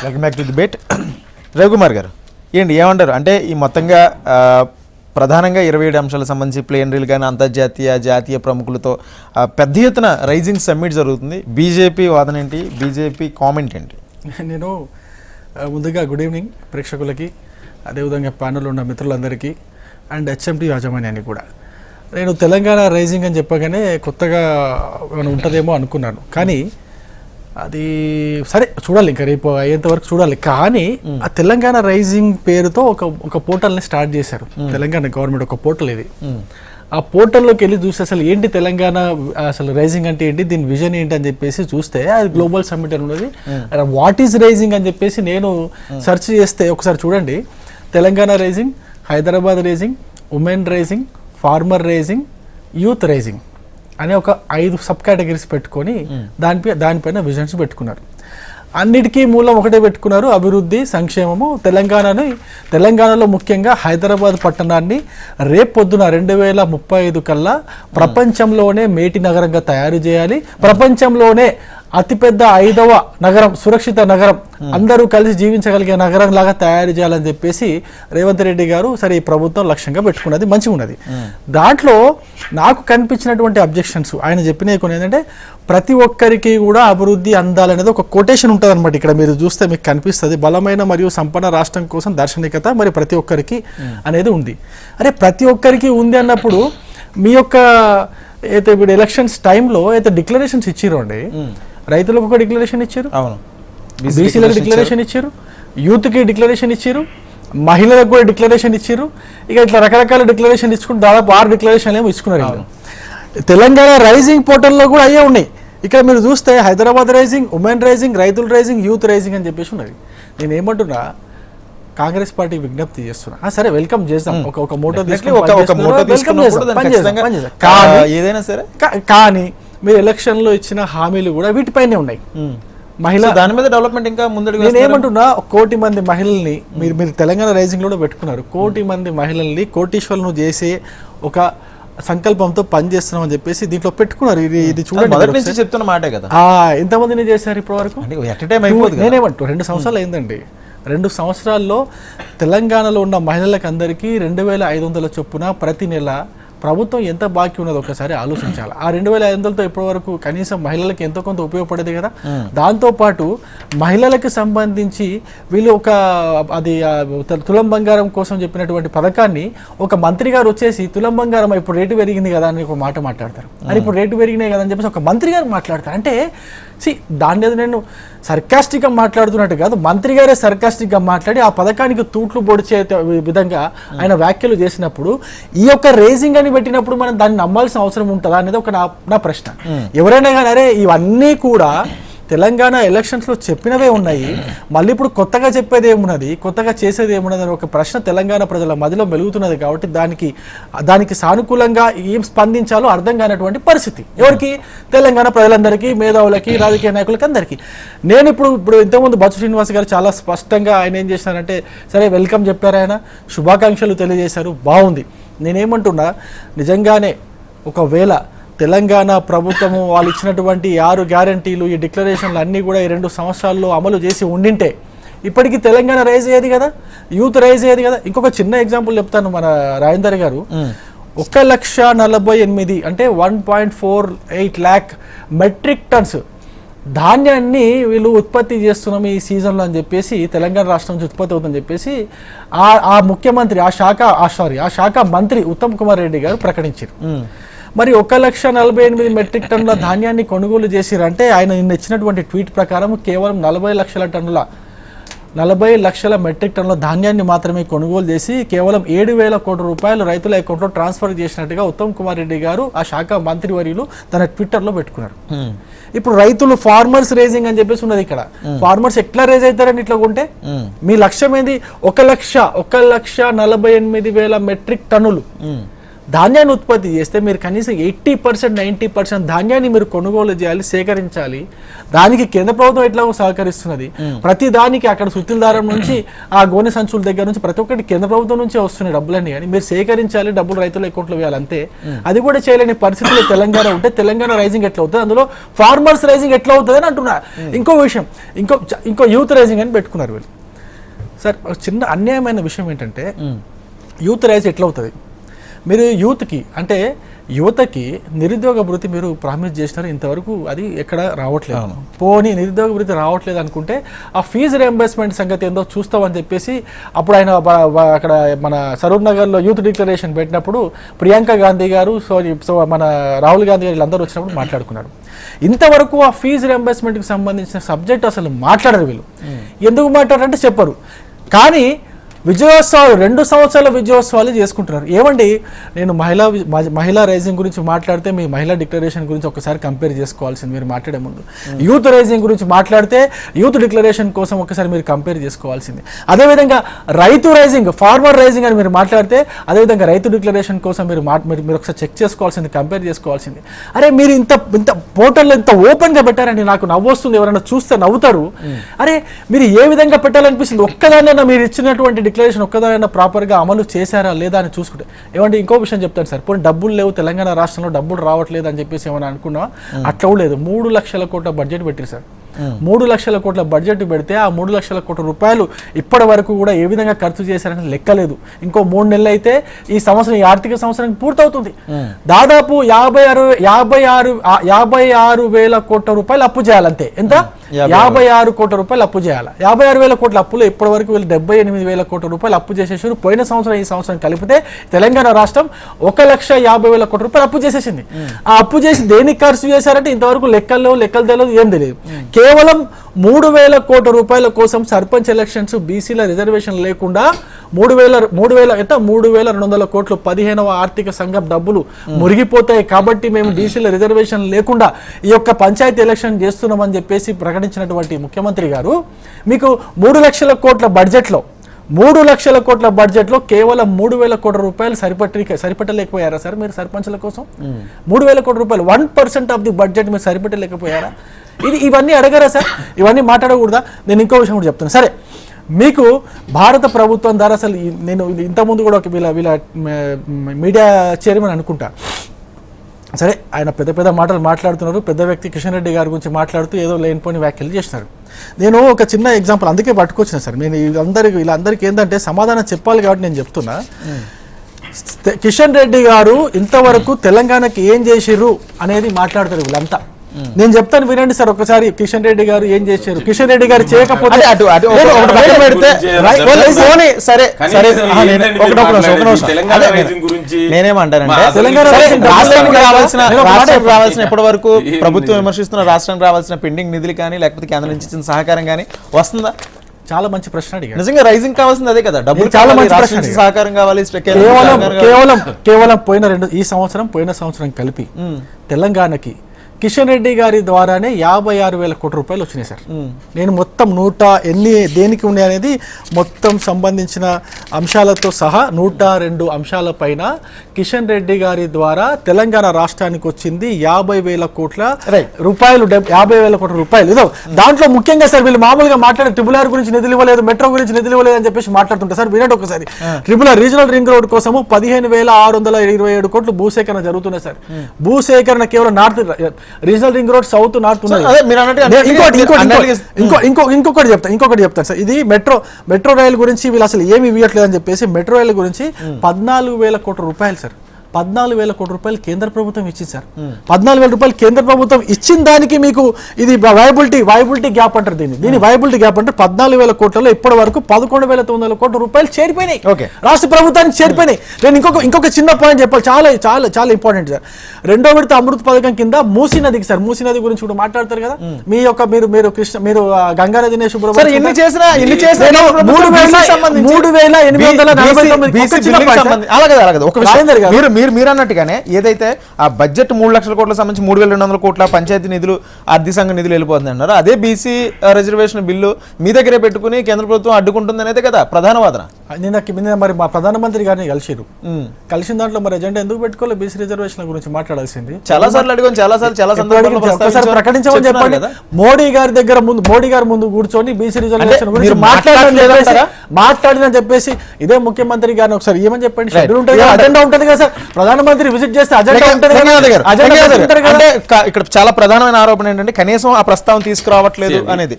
Welcome back to debate. Ravikumar గారు ఏంటి ఏమంటారు? అంటే ఈ మొత్తంగా ప్రధానంగా 27 అంశాలకు సంబంధించి ప్లేనరీలు కానీ అంతర్జాతీయ జాతీయ ప్రముఖులతో పెద్ద ఎత్తున రైజింగ్ సమ్మిట్ జరుగుతుంది. బీజేపీ వాదన ఏంటి, బీజేపీ కామెంట్ ఏంటి? నేను ముందుగా గుడ్ ఈవినింగ్ ప్రేక్షకులకి, అదేవిధంగా ప్యానెల్ ఉన్న మిత్రులందరికీ అండ్ హెచ్ఎంటీ యాజమాన్యానికి కూడా. నేను తెలంగాణ రైజింగ్ అని చెప్పగానే కొత్తగా ఏమైనా ఉంటుందేమో అనుకున్నాను, కానీ అది సరే చూడాలి, ఇంకా రేపు అయ్యేంత వరకు చూడాలి. కానీ ఆ తెలంగాణ రైజింగ్ పేరుతో ఒక పోర్టల్ని స్టార్ట్ చేశారు తెలంగాణ గవర్నమెంట్. ఒక పోర్టల్ ఇది. ఆ పోర్టల్లోకి వెళ్ళి చూస్తే అసలు ఏంటి తెలంగాణ అసలు రైజింగ్ అంటే ఏంటి, దీని విజన్ ఏంటి అని చెప్పేసి చూస్తే అది గ్లోబల్ సమ్మిట్ అని ఉన్నది. వాట్ ఈజ్ రైజింగ్ అని చెప్పేసి నేను సెర్చ్ చేస్తే ఒకసారి చూడండి, Telangana rising, Hyderabad rising, women rising, farmer rising, youth rising అనే ఒక 5 సబ్ కేటగిరీస్ పెట్టుకొని దానిపైన విజన్స్ పెట్టుకున్నారు. అన్నిటికీ మూలం ఒకటే పెట్టుకున్నారు, అభివృద్ధి, సంక్షేమము. తెలంగాణలో ముఖ్యంగా హైదరాబాద్ పట్టణాన్ని రేపు పొద్దున 2035 కల్లా ప్రపంచంలోనే మేటి నగరంగా తయారు చేయాలి, ప్రపంచంలోనే అతిపెద్ద 5వ నగరం, సురక్షిత నగరం, అందరూ కలిసి జీవించగలిగే నగరం లాగా తయారు చేయాలని చెప్పేసి రేవంత్ రెడ్డి గారు సరే ఈ ప్రభుత్వం లక్ష్యంగా పెట్టుకున్నది, మంచిగా ఉన్నది. దాంట్లో నాకు కనిపించినటువంటి అబ్జెక్షన్స్ ఆయన చెప్పినవి కొన్ని ఏంటంటే, ప్రతి ఒక్కరికి కూడా అభివృద్ధి అందాలనేది ఒక కొటేషన్ ఉంటుంది అనమాట. ఇక్కడ మీరు చూస్తే మీకు కనిపిస్తుంది, బలమైన మరియు సంపన్న రాష్ట్రం కోసం దార్శనికత మరి ప్రతి ఒక్కరికి అనేది ఉంది. అరే ప్రతి ఒక్కరికి ఉంది అన్నప్పుడు మీ యొక్క అయితే ఇప్పుడు ఎలక్షన్స్ టైంలో అయితే డిక్లరేషన్స్ ఇచ్చిర్రు అండి. రైతులకు ఒక డిక్లరేషన్ ఇచ్చారు, బీసీలకు డిక్లరేషన్ ఇచ్చారు, యూత్కి డిక్లరేషన్ ఇచ్చారు, మహిళలకు కూడా డిక్లరేషన్ ఇచ్చారు. ఇక ఇట్లా రకరకాల డిక్లరేషన్ ఇచ్చుకుంటూ దాదాపు 6 డిక్లరేషన్లు ఏమో ఇచ్చుకున్నారు. తెలంగాణ రైజింగ్ పోర్టల్లో కూడా అయ్యే ఉన్నాయి. ఇక్కడ మీరు చూస్తే హైదరాబాద్ రైజింగ్, ఉమెన్ రైజింగ్, రైతుల రైజింగ్, యూత్ రైజింగ్ అని చెప్పేసి ఉన్నది. నేను ఏమంటున్నా, కాంగ్రెస్ పార్టీ విజ్ఞప్తి చేస్తున్నా, సరే వెల్కమ్ చేద్దాం, ఒక మోటో ఏదైనా సరే, కానీ మీరు ఎలక్షన్లో ఇచ్చిన హామీలు కూడా వీటిపైనే ఉన్నాయి. మహిళ దాని మీద డెవలప్మెంట్ ఇంకా ముందడుగు. నేను ఏమంటున్నా, 1 కోటి మంది మహిళల్ని మీరు తెలంగాణ రైజింగ్ లో పెట్టుకున్నారు. 1 కోటి మంది మహిళల్ని కోటీశ్వరులను చేసే ఒక సంకల్పంతో పనిచేస్తున్నాం అని చెప్పేసి దీంట్లో పెట్టుకున్నారు. ఇది చూడండి, మొదటి నుంచి చెప్తున్న మాటే కదా. ఎంతమందిని చేశారు ఇప్పటి వరకు? నేనేమంటూ 2 సంవత్సరాలు అయిందండి. 2 సంవత్సరాల్లో తెలంగాణలో ఉన్న మహిళలకు అందరికీ 2500 చొప్పున ప్రతి నెల ప్రభుత్వం ఎంత బాకీ ఉన్నదో ఒకసారి ఆలోచించాలి. ఆ 2500తో ఇప్పటి వరకు కనీసం మహిళలకు ఎంతో కొంత ఉపయోగపడేది కదా. దాంతోపాటు మహిళలకు సంబంధించి వీళ్ళు అది తులం బంగారం కోసం చెప్పినటువంటి పథకాన్ని ఒక మంత్రి గారు వచ్చేసి తులం బంగారం ఇప్పుడు రేటు పెరిగింది కదా అని ఒక మాట మాట్లాడతారు. అని ఇప్పుడు రేటు పెరిగినాయి కదా అని చెప్పేసి ఒక మంత్రి గారు మాట్లాడతారు. అంటే దాని మీద నేను సర్కాస్టిక్గా మాట్లాడుతున్నట్టు కాదు, మంత్రి గారే సర్కాస్టిక్గా మాట్లాడి ఆ పథకానికి తూట్లు పొడిచే విధంగా ఆయన వ్యాఖ్యలు చేసినప్పుడు ఈ యొక్క రేజింగ్ అని పెట్టినప్పుడు మనం దాన్ని నమ్మాల్సిన అవసరం ఉంటుందా అనేది ఒక నా ప్రశ్న. ఎవరైనా కానీ అరే ఇవన్నీ కూడా తెలంగాణ ఎలక్షన్స్లో చెప్పినవే ఉన్నాయి, మళ్ళీ ఇప్పుడు కొత్తగా చెప్పేది ఏమున్నది, కొత్తగా చేసేది ఏమున్నది అని ఒక ప్రశ్న తెలంగాణ ప్రజల మధ్యలో మెలుగుతున్నది. కాబట్టి దానికి సానుకూలంగా ఏం స్పందించాలో అర్థం కానటువంటి పరిస్థితి ఎవరికి, తెలంగాణ ప్రజలందరికీ, మేధావులకి, రాజకీయ నాయకులకి అందరికీ. నేను ఇప్పుడు ఇంతకుముందు బచ్చు శ్రీనివాస్ గారు చాలా స్పష్టంగా ఆయన ఏం చేశారంటే, సరే వెల్కమ్ చెప్పారు, ఆయన శుభాకాంక్షలు తెలియజేశారు, బాగుంది. నేనేమంటున్నా, నిజంగానే ఒకవేళ తెలంగాణ ప్రభుత్వము వాళ్ళు ఇచ్చినటువంటి 6 గ్యారంటీలు, ఈ డిక్లరేషన్లు అన్నీ కూడా ఈ 2 సంవత్సరాల్లో అమలు చేసి ఉండింటే ఇప్పటికీ తెలంగాణ రైజ్ అయ్యేది కదా, యూత్ రైజ్ అయ్యేది కదా. ఇంకొక చిన్న ఎగ్జాంపుల్ చెప్తాను. మన రాజేందర్ గారు 1,48,000 అంటే 1.48 lakh మెట్రిక్ టన్స్ ధాన్యాన్ని వీళ్ళు ఉత్పత్తి చేస్తున్నాం ఈ సీజన్లో అని చెప్పేసి, తెలంగాణ రాష్ట్రం నుంచి ఉత్పత్తి అవుతుందని చెప్పేసి ఆ ముఖ్యమంత్రి ఆ శాఖ మంత్రి ఉత్తమ్ కుమార్ రెడ్డి గారు ప్రకటించారు. మరి 1,48,000 మెట్రిక్ టన్నుల ధాన్యాన్ని కొనుగోలు చేసిరంటే ఆయన నిన్న ఇచ్చినటువంటి ట్వీట్ ప్రకారం కేవలం 40 లక్షల మెట్రిక్ టన్నుల ధాన్యాన్ని మాత్రమే కొనుగోలు చేసి కేవలం 7,000 కోట్ల రూపాయలు రైతుల అకౌంట్లో ట్రాన్స్ఫర్ చేసినట్టుగా ఉత్తమ్ కుమార్ రెడ్డి గారు ఆ శాఖ మంత్రివర్యులు తన ట్విట్టర్లో పెట్టుకున్నారు. ఇప్పుడు రైతులు ఫార్మర్స్ రేజింగ్ అని చెప్పేసి ఉన్నది. ఇక్కడ ఫార్మర్స్ ఎట్లా రేజ్ అవుతారని ఇట్లా కొంటే మీ లక్ష్యం ఏంది? 1,48,000 మెట్రిక్ టన్నులు ధాన్యాన్ని ఉత్పత్తి చేస్తే మీరు కనీసం 80% 90% ధాన్యాన్ని మీరు కొనుగోలు చేయాలి, సేకరించాలి. దానికి కేంద్ర ప్రభుత్వం ఎట్లా సహకరిస్తున్నది. ప్రతి దానికి అక్కడ సుత్తిల్దారం నుంచి ఆ గోనె సంచుల దగ్గర నుంచి ప్రతి ఒక్కటి కేంద్ర ప్రభుత్వం నుంచే వస్తున్నాయి డబ్బులన్నీ. కానీ మీరు సేకరించాలి, డబ్బులు రైతుల అకౌంట్లో వేయాలి అంతే. అది కూడా చేయలేని పరిస్థితుల్లో తెలంగాణ ఉంటే తెలంగాణ రైజింగ్ ఎట్లా అవుతుంది, అందులో ఫార్మర్స్ రైజింగ్ ఎట్లా అవుతుంది అని అంటున్నారు. ఇంకో విషయం, ఇంకో యూత్ రైజింగ్ అని పెట్టుకున్నారు వీళ్ళు. సార్ చిన్న అన్యాయమైన విషయం ఏంటంటే యూత్ రైజ్ ఎట్లా అవుతుంది. మీరు యువతకి నిరుద్యోగ భృతి మీరు ప్రామిస్ చేసినారు, ఇంతవరకు అది ఎక్కడ రావట్లేదు. పోనీ నిరుద్యోగ భృతి రావట్లేదు అనుకుంటే ఆ ఫీజు రియంబర్స్మెంట్ సంగతి ఏందో చూస్తామని చెప్పేసి అప్పుడు ఆయన అక్కడ మన సరూర్ నగర్లో యూత్ డిక్లరేషన్ పెట్టినప్పుడు ప్రియాంక గాంధీ గారు మన రాహుల్ గాంధీ గారు వీళ్ళందరూ వచ్చినప్పుడు మాట్లాడుకున్నారు. ఇంతవరకు ఆ ఫీజు రియంబర్స్మెంట్కి సంబంధించిన సబ్జెక్ట్ అసలు మాట్లాడరు వీళ్ళు. ఎందుకు మాట్లాడారంటే చెప్పరు. కానీ విజయోత్సవాలు 2 సంవత్సరాల విజయోత్సవాలు చేసుకుంటున్నారు. ఏమండి, నేను మహిళా రైజింగ్ గురించి మాట్లాడితే మీ మహిళా డిక్లరేషన్ గురించి ఒకసారి కంపేర్ చేసుకోవాల్సింది మీరు మాట్లాడే ముందు. యూత్ రైజింగ్ గురించి మాట్లాడితే యూత్ డిక్లరేషన్ కోసం ఒకసారి మీరు కంపేర్ చేసుకోవాల్సింది. అదేవిధంగా రైతు రైజింగ్, ఫార్మర్ రైజింగ్ అని మీరు మాట్లాడితే అదేవిధంగా రైతు డిక్లరేషన్ కోసం మీరు ఒకసారి చెక్ చేసుకోవాల్సింది, కంపేర్ చేసుకోవాల్సింది. అరే మీరు ఇంత పోర్టల్లో ఇంత ఓపెన్గా పెట్టారండి, నాకు నవ్వు వస్తుంది, ఎవరైనా చూస్తే నవ్వుతారు. అరే మీరు ఏ విధంగా పెట్టాలనిపిస్తుంది, ఒక్కదాన్నైనా మీరు ఇచ్చినటువంటి డిక్లరేషన్ ఒక్కదానైనా ప్రాపర్గా అమలు చేశారా లేదా అని చూసుకుంటే. ఏమంటే ఇంకో విషయం చెప్తాను సార్, పోనీ డబ్బులు లేవు తెలంగాణ రాష్ట్రంలో, డబ్బులు రావట్లేదు అని చెప్పేసి ఏమైనా అనుకున్నావా? అట్లా లేదు. 3 లక్షల కోట్ల బడ్జెట్ పెట్టారు సార్. 3 లక్షల కోట్ల బడ్జెట్ పెడితే ఆ 3 లక్షల కోట్ల రూపాయలు ఇప్పటి వరకు కూడా ఏ విధంగా ఖర్చు చేశారని లెక్కలేదు. ఇంకో 3 నెలలు అయితే ఈ సంవత్సరం, ఈ ఆర్థిక సంవత్సరం పూర్తవుతుంది. దాదాపు 56 వేల కోట్ల రూపాయలు అప్పు చేయాలంతే. ఎంత? 56 కోట్ల రూపాయలు అప్పు చేయాలి. 56 వేల కోట్ల అప్పులు ఇప్పటి వరకు వీళ్ళు 78 వేల కోట్ల రూపాయలు అప్పు చేసేసారు. పోయిన సంవత్సరం ఈ సంవత్సరం కలిపితే తెలంగాణ రాష్ట్రం 1,50,000 కోట్ల రూపాయలు అప్పు చేసేసింది. ఆ అప్పు చేసి దేనికి ఖర్చు చేశారంటే ఇంతవరకు లెక్కలు తెలియదు, ఏం తెలియదు. కేవలం 3,000 కోట్ల రూపాయల కోసం సర్పంచ్ ఎలక్షన్స్, బీసీల రిజర్వేషన్ లేకుండా 3,200 కోట్లు 15వ ఆర్థిక సంఘం డబ్బులు మురిగిపోతాయి కాబట్టి మేము బీసీల రిజర్వేషన్ లేకుండా ఈ యొక్క పంచాయతీ ఎలక్షన్ చేస్తున్నామని చెప్పేసి ప్రకటించినటువంటి ముఖ్యమంత్రి గారు మీకు 3 లక్షల కోట్ల బడ్జెట్లో కేవలం 3,000 కోట్ల రూపాయలు సరిపెట్టలేకపోయారా సార్ మీరు సర్పంచ్ల కోసం? 3,000 కోట్ల రూపాయలు 1% ఆఫ్ ది బడ్జెట్ మీరు సరిపెట్టలేకపోయారా? ఇవన్నీ అడగరా సార్? ఇవన్నీ మాట్లాడకూడదా? నేను ఇంకో విషయం కూడా చెప్తాను. సరే, మీకు భారత ప్రభుత్వం ద్వారా అసలు నేను ఇంతకుముందు కూడా వీళ్ళ మీడియా చైర్మన్ అనుకుంటా, సరే ఆయన పెద్ద మాటలు మాట్లాడుతున్నారు. పెద్ద వ్యక్తి కిషన్ రెడ్డి గారి గురించి మాట్లాడుతూ ఏదో లేనిపోని వ్యాఖ్యలు చేస్తున్నారు. నేను ఒక చిన్న ఎగ్జాంపుల్ అందుకే పట్టుకొచ్చిన సార్. నేను వీళ్ళందరికీ ఏంటంటే సమాధానం చెప్పాలి కాబట్టి నేను చెప్తున్నా. కిషన్ రెడ్డి గారు ఇంతవరకు తెలంగాణకి ఏం చేసిర్రు అనేది మాట్లాడతారు వీళ్ళంతా. నేను చెప్తాను వినండి సార్ ఒకసారి. కిషన్ రెడ్డి గారు ఏం చేశారు, కిషన్ రెడ్డి గారు చేయకపోతే నేనేమంటానంటే రావాల్సిన ఇప్పటి వరకు ప్రభుత్వం విమర్శిస్తున్న రాష్ట్రానికి రావాల్సిన పెండింగ్ నిధులు కానీ లేకపోతే కేంద్రం నుంచి ఇచ్చిన సహకారం కానీ వస్తుందా? చాలా మంచి ప్రశ్న అడిగారు. నిజంగా రైజింగ్ కావాల్సింది అదే కదా, డబ్బులు చాలా మంచి ప్రశ్న. సహకారం కావాలి. కేవలం పోయిన సంవత్సరం కలిపి తెలంగాణకి కిషన్ రెడ్డి గారి ద్వారానే 56,000 కోట్ల రూపాయలు వచ్చినాయి సార్. నేను మొత్తం దేనికి ఉన్నాయి అనేది మొత్తం సంబంధించిన అంశాలతో సహా 102 అంశాల పైన కిషన్ రెడ్డి గారి ద్వారా తెలంగాణ రాష్ట్రానికి వచ్చింది 50,000 కోట్ల రూపాయలు. 50,000 కోట్ల రూపాయలు. ఇదో దాంట్లో ముఖ్యంగా సార్ వీళ్ళు మామూలుగా మాట్లాడే ట్రిబుల్ ఆర్ గురించి నిధులు ఇవ్వలేదు, మెట్రో గురించి నిధులు ఇవ్వలేదు అని చెప్పేసి మాట్లాడుతుంటారు సార్. వినండి ఒకసారి. Triple R regional ring road కోసము 15,627 కోట్లు భూసేకరణ జరుగుతున్నాయి సార్. భూసేకరణ కేవలం north regional ring road, south, north ఉన్నాయి. ఇంకొకటి చెప్తాను సార్. ఇది మెట్రో రైలు గురించి వీళ్ళు అసలు ఏమి ఇవ్వట్లేదు అని చెప్పేసి మెట్రో రైలు గురించి 14,000 కోట్ల రూపాయలు సార్. 14,000 కోట్ల రూపాయలు కేంద్ర ప్రభుత్వం ఇచ్చింది సార్. 14,000 రూపాయలు కేంద్ర ప్రభుత్వం ఇచ్చిన దానికి మీకు ఇది వైబిలిటీ గ్యాప్ అంటారు. దీన్ని వైబిలిటీ గ్యాప్ అంటే 14,000 కోట్లలో ఇప్పటి వరకు 11,900 కోట్ల రూపాయలు చేరిపోయినాయి, రాష్ట్ర ప్రభుత్వానికి చేరిపోయినాయి. నేను ఇంకొక చిన్న పాయింట్ చెప్పాలి, చాలా చాలా చాలా ఇంపార్టెంట్ సార్. 2వ విడత అమృత్ పథకం కింద మూసీ నదికి సార్, మూసీ నది గురించి కూడా మాట్లాడతారు కదా. మీరు గంగా నదినే శుభ్రం 3,849 మీరు అన్నట్టుగానే ఏదైతే ఆ బడ్జెట్ 3 లక్షల కోట్లకు సంబంధించి 3,200 కోట్ల పంచాయతీ నిధులు ఆర్థిక సంఘ నిధులు వెళ్ళిపోతుంది అన్నారు. అదే బీసీ రిజర్వేషన్ బిల్లు మీ దగ్గరే పెట్టుకుని కేంద్ర ప్రభుత్వం అడ్డుకుంటుంది అనేది కదా ప్రధాన వాదన. నిన్న మరి మా ప్రధానమంత్రి గారిని కలిసిన దాంట్లో మరి ఎజెండా ఎందుకు పెట్టుకోవాలి? బీసీ రిజర్వేషన్ గురించి మాట్లాడాల్సింది చాలా సార్లు అడిగాం, చాలా సందర్భాల్లో ప్రకటించమని చెప్పండి. మోడీ గారి ముందు కూర్చొని బీసీ రిజర్వేషన్ గురించి మాట్లాడినని చెప్పేసి ఇదే ముఖ్యమంత్రి గారిని ఒకసారి ఏమని చెప్పండి. షెడ్యూల్ ఉంటుంది, అజెండా ఉంటుంది కదా సార్. ప్రధానమంత్రి విజిట్ చేస్తే అజెండా ఉంటుంది. అంటే ఇక్కడ చాలా ప్రధానమైన ఆరోపణ ఏంటంటే కనీసం ఆ ప్రస్తావన తీసుకురావట్లేదు అనేది.